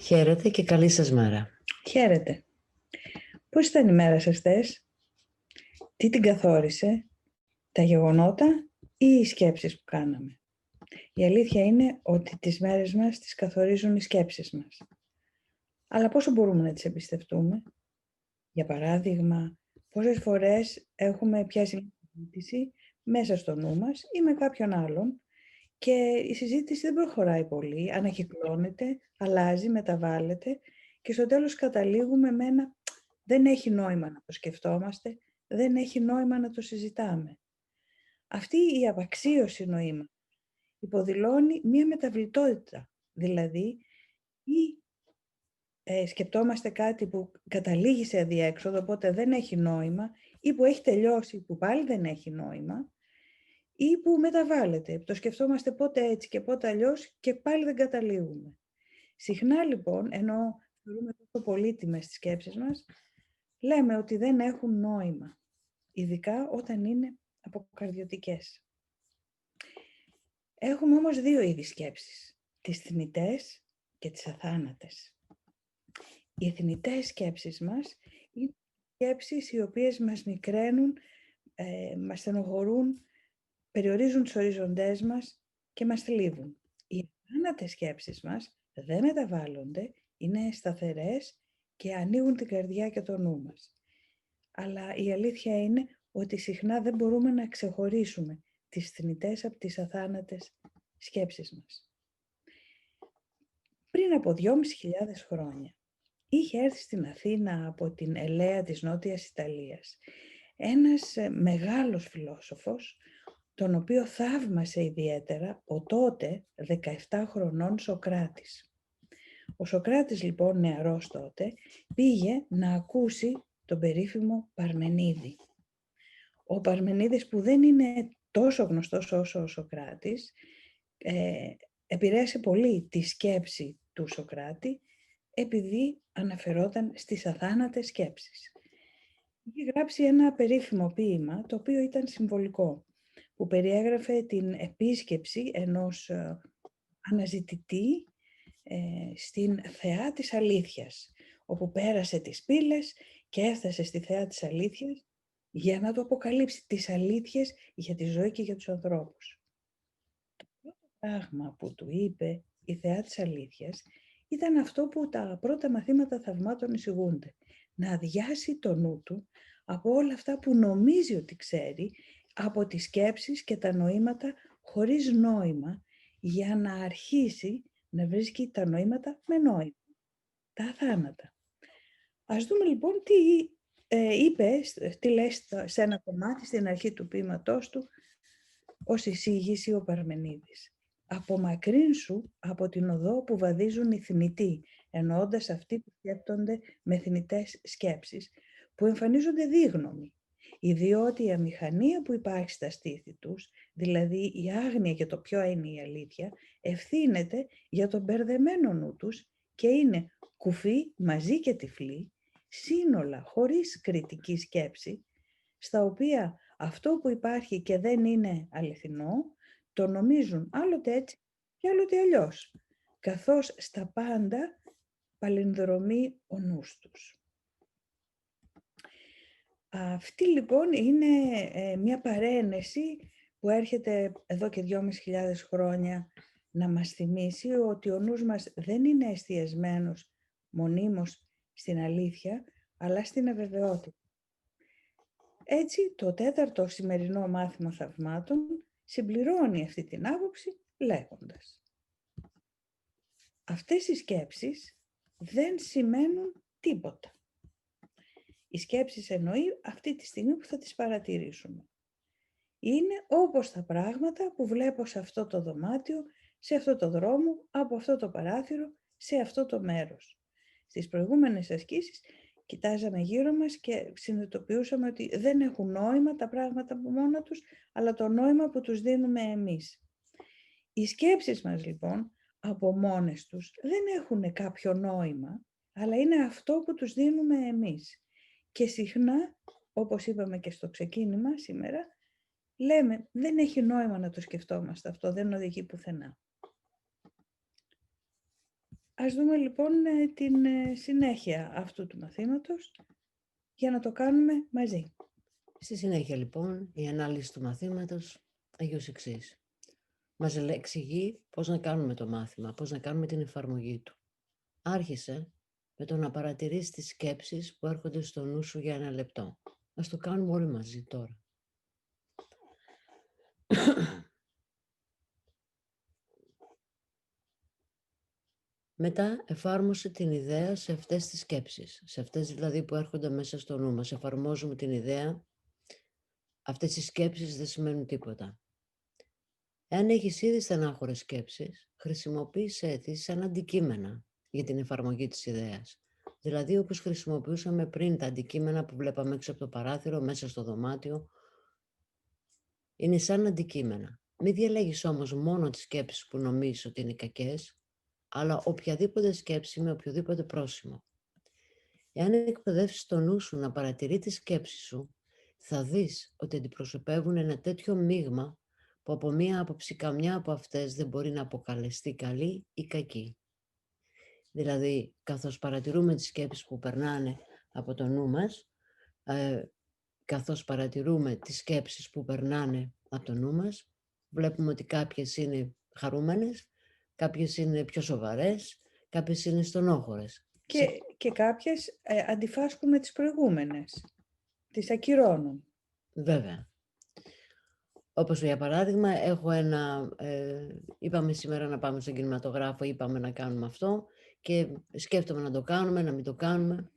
Χαίρετε και καλή σας μέρα. Χαίρετε. Πώς ήταν η μέρα σας χθες? Τι την καθόρισε? Τα γεγονότα ή οι σκέψεις που κάναμε? Η αλήθεια είναι ότι τις μέρες μας τις καθορίζουν οι σκέψεις μας. Αλλά πόσο μπορούμε να τις εμπιστευτούμε? Για παράδειγμα, πόσες φορές έχουμε πιάσει μια συζήτηση μέσα στο νου μας ή με κάποιον άλλον και η συζήτηση δεν προχωράει πολύ, ανακυκλώνεται, αλλάζει, μεταβάλλεται και στο τέλος καταλήγουμε με ένα δεν έχει νόημα να το σκεφτόμαστε, δεν έχει νόημα να το συζητάμε. Αυτή η απαξίωση νοήμα υποδηλώνει μία μεταβλητότητα, δηλαδή ή σκεπτόμαστε κάτι που καταλήγει σε αδιέξοδο, οπότε δεν έχει νόημα, ή που έχει τελειώσει, που πάλι δεν έχει νόημα, ή που μεταβάλλεται. Το σκεφτόμαστε πότε έτσι και πότε αλλιώς και πάλι δεν καταλήγουμε. Συχνά λοιπόν, ενώ θεωρούμε τόσο πολύτιμες τις σκέψεις μας, λέμε ότι δεν έχουν νόημα, ειδικά όταν είναι αποκαρδιωτικές. Έχουμε όμως δύο είδη σκέψεις, τις θνητές και τις αθάνατες. Οι θνητές σκέψεις μας είναι σκέψεις οι οποίες μας μικραίνουν, μας στενοχωρούν, περιορίζουν τους οριζοντές μας και μας θλίβουν. Οι αθάνατες σκέψεις μας δεν μεταβάλλονται, είναι σταθερές και ανοίγουν την καρδιά και το νου μας. Αλλά η αλήθεια είναι ότι συχνά δεν μπορούμε να ξεχωρίσουμε τις θνητές από τις αθάνατες σκέψεις μας. Πριν από 2.500 χρόνια είχε έρθει στην Αθήνα από την Ελέα της Νότιας Ιταλίας ένας μεγάλος φιλόσοφος, τον οποίο θαύμασε ιδιαίτερα ο τότε 17 χρονών Σωκράτης. Ο Σωκράτης λοιπόν, νεαρός τότε, πήγε να ακούσει τον περίφημο Παρμενίδη. Ο Παρμενίδης, που δεν είναι τόσο γνωστός όσο ο Σωκράτης, επηρέασε πολύ τη σκέψη του Σωκράτη, επειδή αναφερόταν στις αθάνατες σκέψεις. Είχε γράψει ένα περίφημο ποίημα, το οποίο ήταν συμβολικό, που περιέγραφε την επίσκεψη ενός αναζητητή στην θεά της αλήθειας, όπου πέρασε τις πύλες και έφτασε στη θεά της αλήθειας για να του αποκαλύψει τις αλήθειες για τη ζωή και για τους ανθρώπους. Το πρώτο πράγμα που του είπε η θεά της αλήθειας ήταν αυτό που τα πρώτα μαθήματα θαυμάτων εισηγούνται, να αδειάσει το νου του από όλα αυτά που νομίζει ότι ξέρει, από τις σκέψεις και τα νοήματα χωρίς νόημα, για να αρχίσει να βρίσκει τα νοήματα με νόημα, τα αθάνατα. Ας δούμε λοιπόν τι είπε, τι λέει σε ένα κομμάτι στην αρχή του ποίηματός του ως εισήγηση ο Παρμενίδης. «Απομακρύνσου από την οδό που βαδίζουν οι θνητοί», εννοώντας αυτοί που σκέπτονται με θνητές σκέψεις, που εμφανίζονται δίγνωμοι, διότι η αμηχανία που υπάρχει στα στήθη τους, δηλαδή η άγνοια για το ποιο είναι η αλήθεια, ευθύνεται για τον μπερδεμένο νου τους και είναι κουφοί μαζί και τυφλοί, σύνολα χωρίς κριτική σκέψη, στα οποία αυτό που υπάρχει και δεν είναι αληθινό, το νομίζουν άλλοτε έτσι και άλλοτε αλλιώς, καθώς στα πάντα παλινδρομεί ο νους τους. Αυτή λοιπόν είναι μια παρένεση που έρχεται εδώ και 2.500 χρόνια να μας θυμίσει ότι ο νους μας δεν είναι εστιασμένος μονίμως στην αλήθεια, αλλά στην αβεβαιότητα. Έτσι, το τέταρτο σημερινό μάθημα θαυμάτων συμπληρώνει αυτή την άποψη λέγοντας: αυτές οι σκέψεις δεν σημαίνουν τίποτα. Οι σκέψεις εννοεί αυτή τη στιγμή που θα τις παρατηρήσουμε. Είναι όπως τα πράγματα που βλέπω σε αυτό το δωμάτιο, σε αυτό το δρόμο, από αυτό το παράθυρο, σε αυτό το μέρος. Στις προηγούμενες ασκήσεις κοιτάζαμε γύρω μας και συνειδητοποιούσαμε ότι δεν έχουν νόημα τα πράγματα από μόνα τους, αλλά το νόημα που τους δίνουμε εμείς. Οι σκέψεις μας λοιπόν από μόνες τους δεν έχουν κάποιο νόημα, αλλά είναι αυτό που τους δίνουμε εμείς. Και συχνά, όπως είπαμε και στο ξεκίνημα σήμερα, λέμε δεν έχει νόημα να το σκεφτόμαστε αυτό, δεν οδηγεί πουθενά. Ας δούμε λοιπόν την συνέχεια αυτού του μαθήματος για να το κάνουμε μαζί. Στη συνέχεια λοιπόν η ανάλυση του μαθήματος έχει ως εξής. Μας εξηγεί πώς να κάνουμε το μάθημα, πώς να κάνουμε την εφαρμογή του. Άρχισε με το να παρατηρείς τις σκέψεις που έρχονται στο νου σου για 1 λεπτό. Ας το κάνουμε όλοι μαζί τώρα. Μετά εφάρμοσε την ιδέα σε αυτές τις σκέψεις, σε αυτές δηλαδή που έρχονται μέσα στο νου μας. Εφαρμόζουμε την ιδέα, αυτές οι σκέψεις δεν σημαίνουν τίποτα. Εάν έχεις ήδη στενάχωρες σκέψεις, χρησιμοποίησέ τις σαν αντικείμενα για την εφαρμογή της ιδέας. Δηλαδή όπως χρησιμοποιούσαμε πριν τα αντικείμενα που βλέπαμε έξω από το παράθυρο, μέσα στο δωμάτιο, είναι σαν αντικείμενα. Μην διαλέγεις όμως μόνο τις σκέψεις που νομίζεις ότι είναι κακές, αλλά οποιαδήποτε σκέψη με οποιοδήποτε πρόσημο. Εάν εκπαιδεύσεις το νου σου να παρατηρεί τη σκέψη σου, θα δεις ότι αντιπροσωπεύουν ένα τέτοιο μείγμα που από μία άποψη καμιά από αυτές δεν μπορεί να αποκαλεστεί καλή ή κακή. Δηλαδή, καθώς παρατηρούμε τις σκέψεις που περνάνε από το νου μας, καθώς παρατηρούμε τις σκέψεις που περνάνε από το νου μας, βλέπουμε ότι κάποιες είναι χαρούμενες, κάποιες είναι πιο σοβαρές, κάποιες είναι στενόχωρες. Και κάποιες αντιφάσκουν με τις προηγούμενες, τις ακυρώνουν. Βέβαια. Όπως για παράδειγμα, έχω είπαμε σήμερα να πάμε στον κινηματογράφο, είπαμε να κάνουμε αυτό και σκέφτομαι να το κάνουμε, να μην το κάνουμε.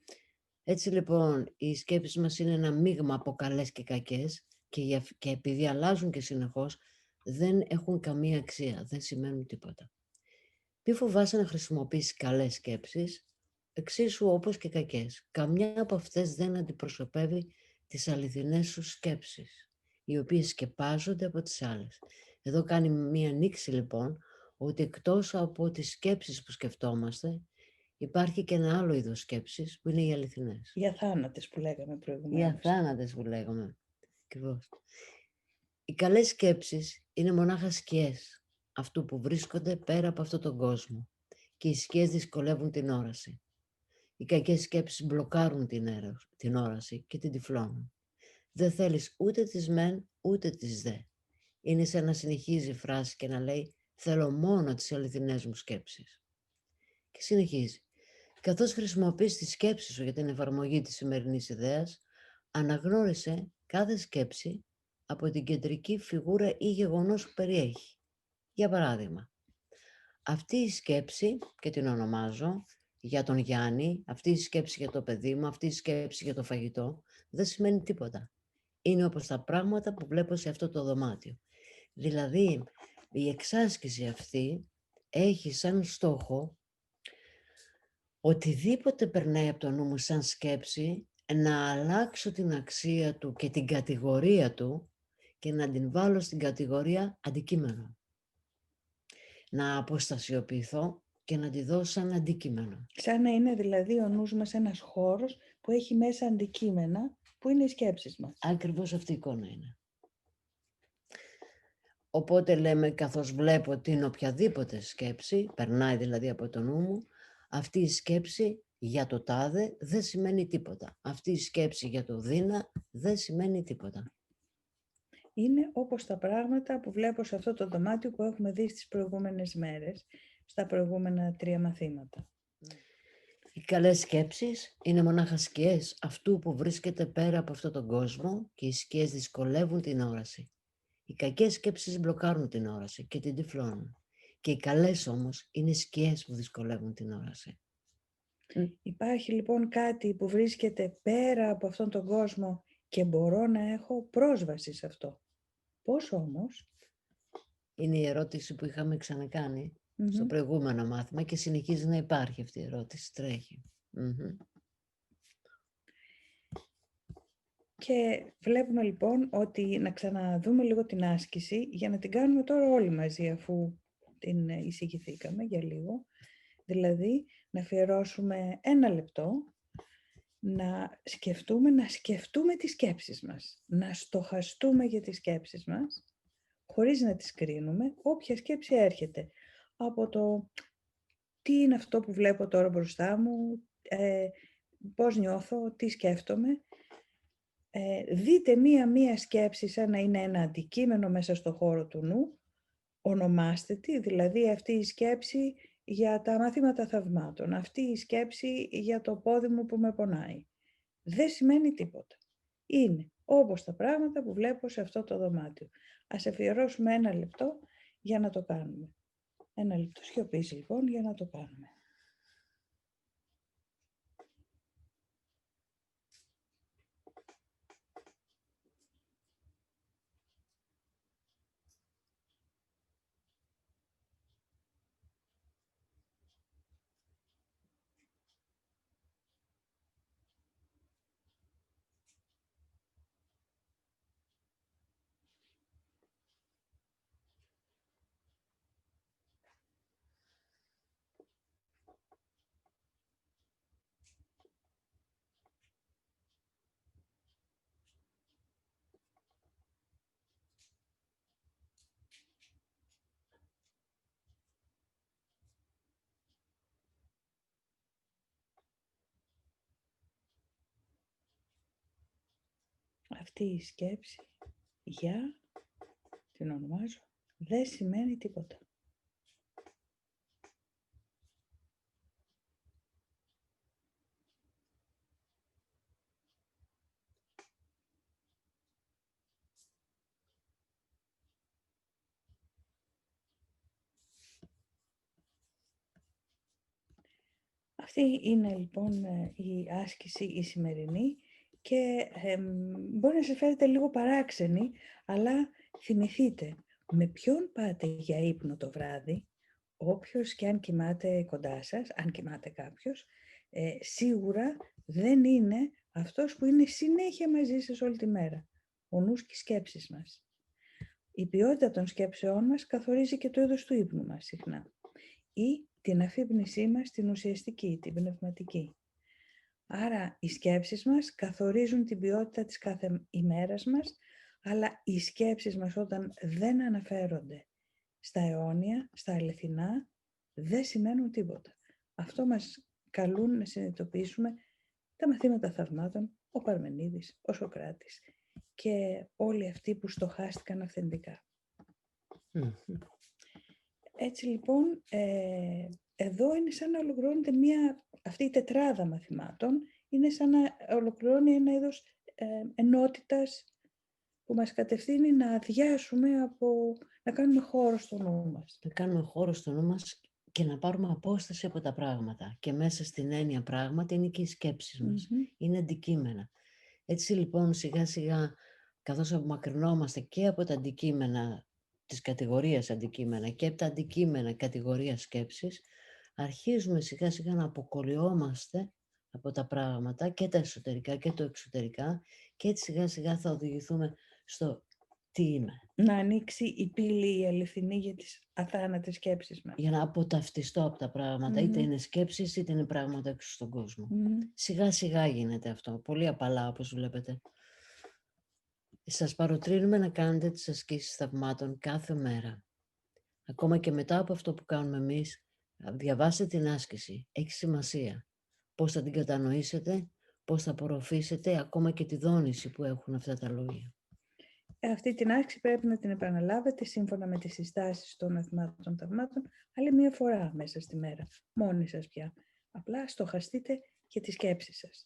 Έτσι λοιπόν, οι σκέψεις μας είναι ένα μείγμα από καλές και κακές και επειδή αλλάζουν και συνεχώς, δεν έχουν καμία αξία, δεν σημαίνουν τίποτα. Μη φοβάσαι να χρησιμοποιήσεις καλές σκέψεις, εξίσου όπως και κακές. Καμιά από αυτές δεν αντιπροσωπεύει τις αληθινές σου σκέψεις, οι οποίες σκεπάζονται από τις άλλες. Εδώ κάνει μία νήξη λοιπόν, ότι εκτός από τις σκέψεις που σκεφτόμαστε, υπάρχει και ένα άλλο είδος σκέψεις που είναι οι αληθινές. Οι αθάνατες που λέγαμε προηγουμένως. Οι αθάνατες που λέγαμε. Ακριβώς. Οι καλές σκέψεις είναι μονάχα σκιές αυτού που βρίσκονται πέρα από αυτόν τον κόσμο και οι σκιές δυσκολεύουν την όραση. Οι κακές σκέψεις μπλοκάρουν την όραση και την τυφλώνουν. Δεν θέλεις ούτε τις μεν ούτε τις δε. Είναι σαν να συνεχίζει η φράση και να λέει «Θέλω μόνο τις αληθινές μου σκέψεις». Και συνεχίζει. Καθώς χρησιμοποιείς τη σκέψη σου για την εφαρμογή της σημερινής ιδέας, αναγνώρισε κάθε σκέψη από την κεντρική φιγούρα ή γεγονός που περιέχει. Για παράδειγμα, αυτή η σκέψη, και την ονομάζω, για τον Γιάννη, αυτή η σκέψη για το παιδί μου, αυτή η σκέψη για το φαγητό, δεν σημαίνει τίποτα. Είναι όπως τα πράγματα που βλέπω σε αυτό το δωμάτιο. Δηλαδή, η εξάσκηση αυτή έχει σαν στόχο οτιδήποτε περνάει από το νου μου σαν σκέψη, να αλλάξω την αξία του και την κατηγορία του και να την βάλω στην κατηγορία αντικείμενο. Να αποστασιοποιηθώ και να τη δώσω σαν αντικείμενο. Σαν να είναι δηλαδή ο νους μας ένας χώρος που έχει μέσα αντικείμενα που είναι οι σκέψεις μας. Ακριβώς αυτή η εικόνα είναι. Οπότε λέμε, καθώς βλέπω την οποιαδήποτε σκέψη, περνάει δηλαδή από το νου μου, αυτή η σκέψη για το τάδε δεν σημαίνει τίποτα. Αυτή η σκέψη για το δίνα δεν σημαίνει τίποτα. Είναι όπως τα πράγματα που βλέπω σε αυτό το δωμάτιο που έχουμε δει στις προηγούμενες μέρες, στα προηγούμενα 3 μαθήματα. Οι καλές σκέψεις είναι μονάχα σκιές αυτού που βρίσκεται πέρα από αυτόν τον κόσμο και οι σκιές δυσκολεύουν την όραση. Οι κακές σκέψεις μπλοκάρουν την όραση και την τυφλώνουν. Και οι καλές όμως είναι σκιές που δυσκολεύουν την όραση. Υπάρχει λοιπόν κάτι που βρίσκεται πέρα από αυτόν τον κόσμο και μπορώ να έχω πρόσβαση σε αυτό. Πώς όμως? Είναι η ερώτηση που είχαμε ξανακάνει στο προηγούμενο μάθημα και συνεχίζει να υπάρχει αυτή η ερώτηση, τρέχει. Και βλέπουμε λοιπόν ότι να ξαναδούμε λίγο την άσκηση για να την κάνουμε τώρα όλοι μαζί αφού την εισηγηθήκαμε για λίγο. Δηλαδή να αφιερώσουμε 1 λεπτό να σκεφτούμε τις σκέψεις μας, να στοχαστούμε για τις σκέψεις μας χωρίς να τις κρίνουμε, όποια σκέψη έρχεται από τι είναι αυτό που βλέπω τώρα μπροστά μου, πώς νιώθω, τι σκέφτομαι. Δείτε μία σκέψη σαν να είναι ένα αντικείμενο μέσα στο χώρο του νου, ονομάστε τη, δηλαδή αυτή η σκέψη για τα μαθήματα θαυμάτων, αυτή η σκέψη για το πόδι μου που με πονάει. Δεν σημαίνει τίποτα. Είναι όπως τα πράγματα που βλέπω σε αυτό το δωμάτιο. Ας αφιερώσουμε 1 λεπτό για να το κάνουμε. 1 λεπτό σιωπής λοιπόν για να το κάνουμε. Αυτή η σκέψη για, την ονομάζω, δεν σημαίνει τίποτα. Αυτή είναι λοιπόν η άσκηση η σημερινή και μπορεί να σας φέρετε λίγο παράξενη, αλλά θυμηθείτε με ποιον πάτε για ύπνο το βράδυ, όποιος και αν κοιμάται κοντά σας, αν κοιμάται κάποιος, σίγουρα δεν είναι αυτός που είναι συνέχεια μαζί σας όλη τη μέρα. Ο νους και οι σκέψεις μας. Η ποιότητα των σκέψεών μας καθορίζει και το είδος του ύπνου μας συχνά. Ή την αφύπνισή μας, την ουσιαστική, την πνευματική. Άρα οι σκέψεις μας καθορίζουν την ποιότητα της κάθε ημέρας μας, αλλά οι σκέψεις μας όταν δεν αναφέρονται στα αιώνια, στα αληθινά, δεν σημαίνουν τίποτα. Αυτό μας καλούν να συνειδητοποιήσουμε τα μαθήματα θαυμάτων, ο Παρμενίδης, ο Σωκράτης και όλοι αυτοί που στοχάστηκαν αυθεντικά. Έτσι λοιπόν, εδώ είναι σαν να ολοκληρώνεται αυτή η τετράδα μαθημάτων, είναι σαν να ολοκληρώνει ένα είδος ενότητας που μας κατευθύνει να αδειάσουμε να κάνουμε χώρο στο νου μας. Να κάνουμε χώρο στο νου μας και να πάρουμε απόσταση από τα πράγματα. Και μέσα στην έννοια πράγματα είναι και οι σκέψεις μας. Είναι αντικείμενα. Έτσι λοιπόν σιγά σιγά, καθώς απομακρυνόμαστε και από τα αντικείμενα της κατηγορίας αντικείμενα και από τα αντικείμενα κατηγορία σκέψης, αρχίζουμε σιγά σιγά να αποκολλιόμαστε από τα πράγματα και τα εσωτερικά και το εξωτερικά και έτσι σιγά σιγά θα οδηγηθούμε στο τι είμαι. Να ανοίξει η πύλη η αληθινή για τις αθάνατες σκέψεις μας. Για να αποταυτιστώ από τα πράγματα, είτε είναι σκέψεις είτε είναι πράγματα έξω στον κόσμο. Σιγά σιγά γίνεται αυτό, πολύ απαλά όπως βλέπετε. Σας παροτρύνουμε να κάνετε τις ασκήσεις θαυμάτων κάθε μέρα. Ακόμα και μετά από αυτό που κάνουμε εμείς, διαβάστε την άσκηση. Έχει σημασία. Πώς θα την κατανοήσετε, πώς θα απορροφήσετε, ακόμα και τη δόνηση που έχουν αυτά τα λόγια. Αυτή την άσκηση πρέπει να την επαναλάβετε σύμφωνα με τις συστάσεις των μαθημάτων των θαυμάτων, άλλη 1 φορά μέσα στη μέρα. Μόνοι σας πια. Απλά στοχαστείτε για τις σκέψεις σας.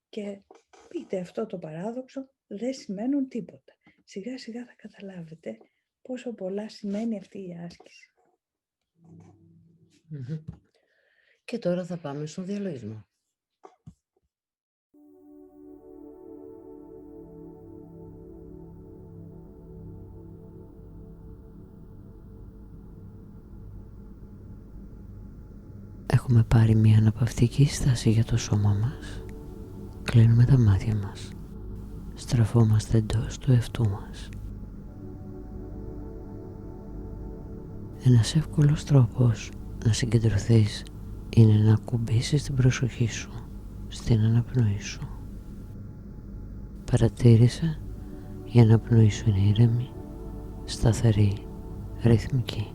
Και πείτε αυτό το παράδοξο, δεν σημαίνουν τίποτα. Σιγά σιγά θα καταλάβετε πόσο πολλά σημαίνει αυτή η άσκηση. Και τώρα θα πάμε στον διαλογισμό. Έχουμε πάρει μια αναπαυτική στάση για το σώμα μας. Κλείνουμε τα μάτια μας. Στραφόμαστε εντός του εαυτού μας. Ένας εύκολος τρόπος να συγκεντρωθείς είναι να ακουμπήσεις την προσοχή σου στην αναπνοή σου. Παρατήρησε η αναπνοή σου είναι ήρεμη, σταθερή, ρυθμική.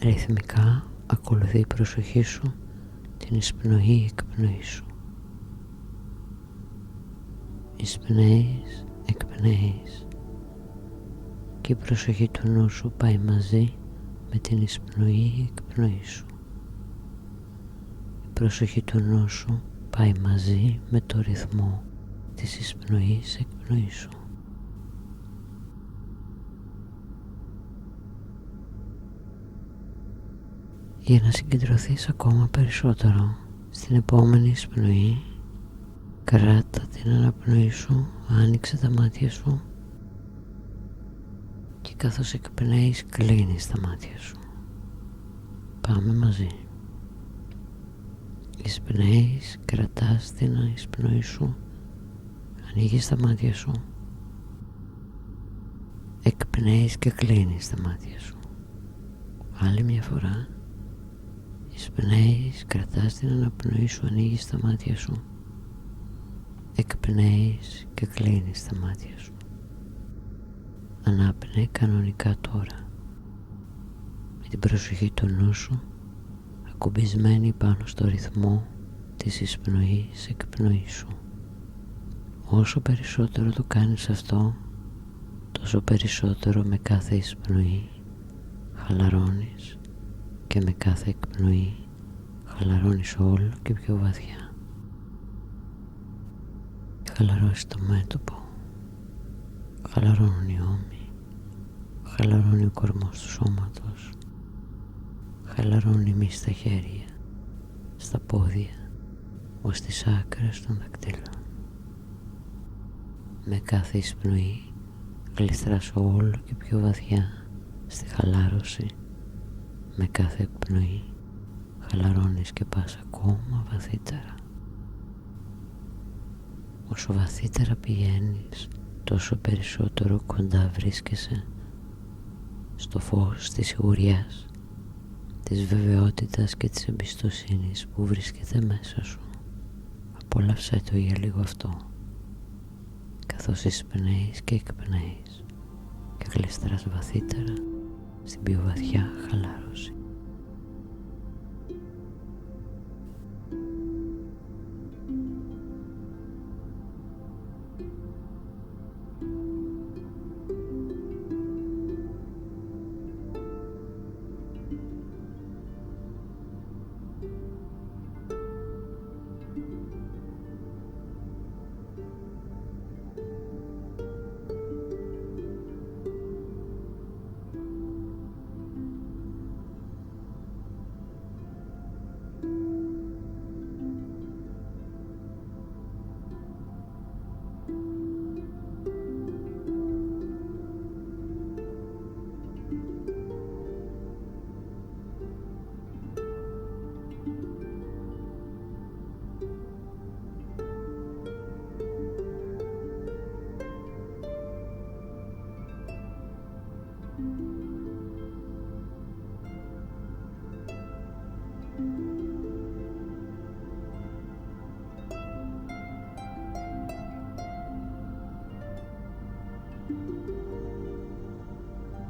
Ρυθμικά ακολουθεί η προσοχή σου την εισπνοή-εκπνοή σου. Εισπνέεις, εκπνέεις και η προσοχή του νου σου πάει μαζί με την εισπνοή-εκπνοή σου. Η προσοχή του νου σου πάει μαζί με το ρυθμό της εισπνοής-εκπνοής σου. Για να συγκεντρωθείς ακόμα περισσότερο στην επόμενη εισπνοή, κράτα την αναπνοή σου, άνοιξε τα μάτια σου και καθώς εκπνέεις κλείνεις τα μάτια σου. Πάμε μαζί. Εισπνέεις, κρατάς την εισπνοή σου, ανοίγεις τα μάτια σου, εκπνέεις και κλείνεις τα μάτια σου. Άλλη μια φορά. Εισπνέεις, κρατάς την αναπνοή σου, ανοίγεις τα μάτια σου, εκπνέεις και κλείνεις τα μάτια σου. Ανάπνε κανονικά τώρα, με την προσοχή του νου σου ακουμπισμένη πάνω στο ρυθμό της εισπνοής-εκπνοής σου. Όσο περισσότερο το κάνεις αυτό, τόσο περισσότερο με κάθε εισπνοή χαλαρώνεις και με κάθε εκπνοή χαλαρώνεις όλο και πιο βαθιά. Χαλαρώσει το μέτωπο, χαλαρώνουν οι ώμοι, χαλαρώνει ο κορμός του σώματος, χαλαρώνει η μύτη στα χέρια, στα πόδια, ως τις άκρες των δακτύλων. Με κάθε εισπνοή γλιστράς όλο και πιο βαθιά στη χαλάρωση. Με κάθε εκπνοή χαλαρώνεις και πας ακόμα βαθύτερα. Όσο βαθύτερα πηγαίνεις, τόσο περισσότερο κοντά βρίσκεσαι στο φως της σιγουριάς, της βεβαιότητας και της εμπιστοσύνης που βρίσκεται μέσα σου. Απόλαυσέ το για λίγο αυτό, καθώς εισπνέεις και εκπνέεις και γλιστράς βαθύτερα στην πιο βαθιά χαλάρωση.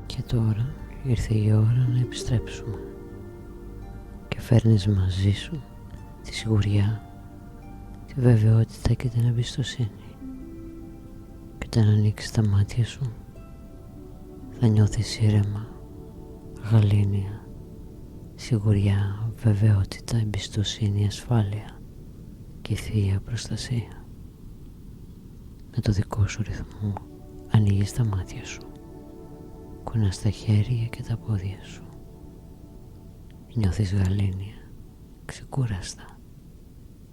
Και τώρα ήρθε η ώρα να επιστρέψουμε και φέρνεις μαζί σου τη σιγουριά, τη βεβαιότητα και την εμπιστοσύνη. Και όταν ανοίξεις τα μάτια σου θα νιώθεις ήρεμα, γαλήνια, σιγουριά, βεβαιότητα, εμπιστοσύνη, ασφάλεια και θεία προστασία. Με το δικό σου ρυθμό ανοίγεις τα μάτια σου, κουνάς τα χέρια και τα πόδια σου. Νιώθεις γαλήνια, ξεκούραστα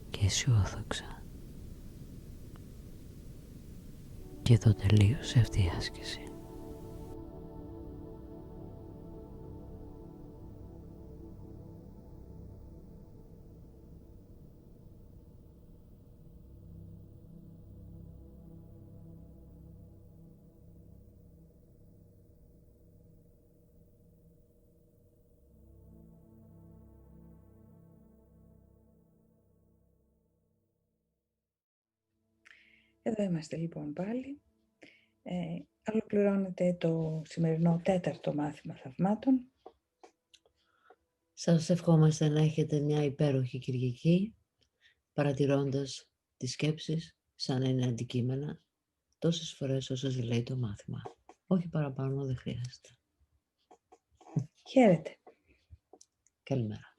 και αισιόδοξα. Και εδώ τελείωσε αυτή η άσκηση. Εδώ είμαστε λοιπόν πάλι. Ολοκληρώνεται το σημερινό 4ο μάθημα θαυμάτων. Σας ευχόμαστε να έχετε μια υπέροχη Κυριακή, παρατηρώντας τις σκέψεις σαν να είναι αντικείμενα τόσες φορές όσο λέει το μάθημα. Όχι παραπάνω, δεν χρειάζεται. Χαίρετε. Καλημέρα.